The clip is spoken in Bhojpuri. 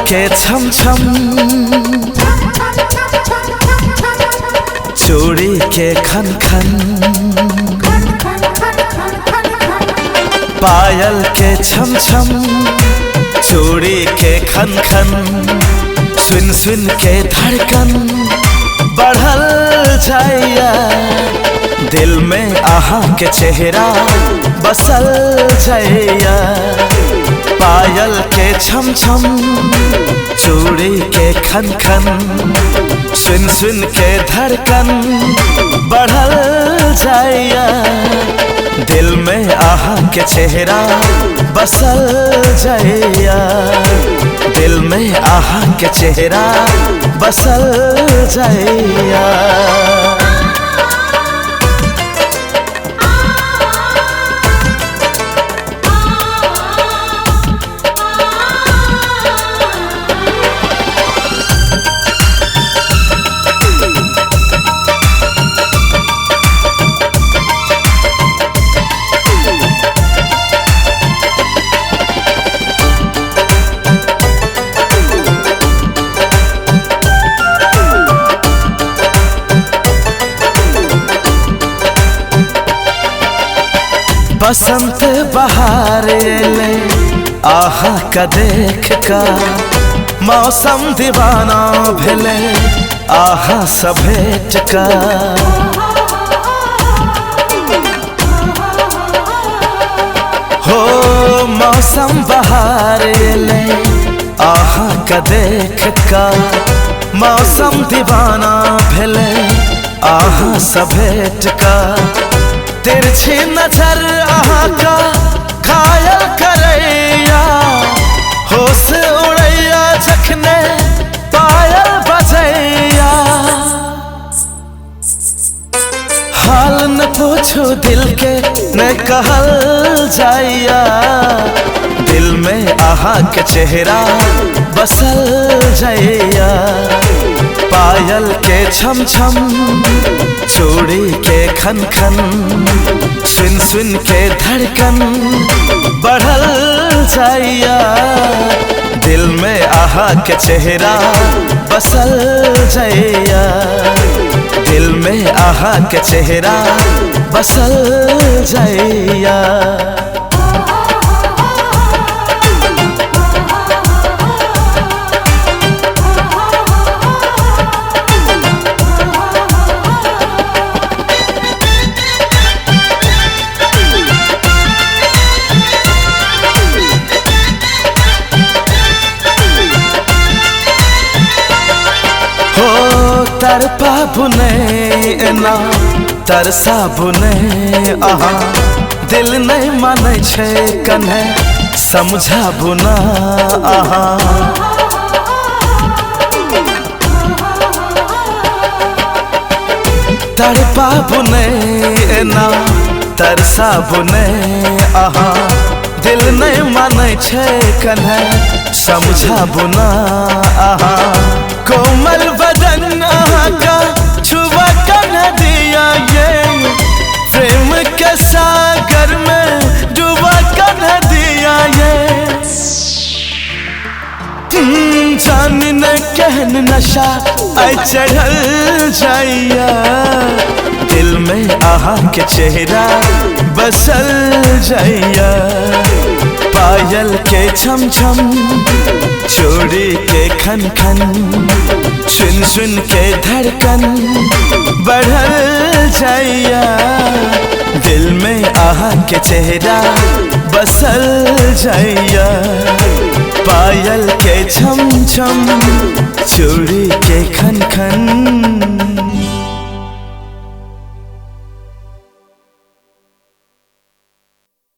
के छम छम, चूड़ी के खन खन, पायल के छम छम, चूड़ी के खन खन, सुन सुन के धड़कन बढ़ल जाइया, दिल में आहा के चेहरा बसल जाइया। पायल के छम छम, चूड़ी के खन खन, सुन सुन के धड़कन बढ़ल जाइया, दिल में आहा के चेहरा बसल जाइया, दिल में आहा के चेहरा बसल जाइया। बसंत बहार ले आहा का देख का, मौसम दीवाना भेले आहा सभेट का। हो मौसम बहार ले आहा का देख का, मौसम दीवाना भेले आहा सभेट का। तिरछी नजर आहा का घायल करैया, होश उड़ैया जखने पायल बजैया। हाल न पूछो दिल के न कहल जाइया, दिल में आहा के चेहरा बसल जाइया। पायल के छम छम, चूड़ी के खन खन, सुन सुन के धड़कन बढ़ल जाइया, दिल में आहा के चेहरा बसल जाइया, दिल में आहा के चेहरा बसल जाइया। तरपा बुने ना तरसा बुने आहा, दिल नहीं माने छे कन्हे समझा बुना आहा। तरपा बुने ना तरसा बुने आहा, दिल नहीं माने छे कन्हे समझा बुना आहा। कोमल बदन आहा का छुआ कर दिया ये, प्रेम के सागर में डुबा कर दिया ये। जान न कहन नशा आई चढ़ल जाइया, दिल में आहा के चेहरा बसल जाइया। पायल के छम छम, चूड़ी के खन खन, सुन सुन के धड़कन बढ़ल जाइया, दिल में आहा के चेहरा बसल जाइया। पायल के छम छम, चूड़ी के खन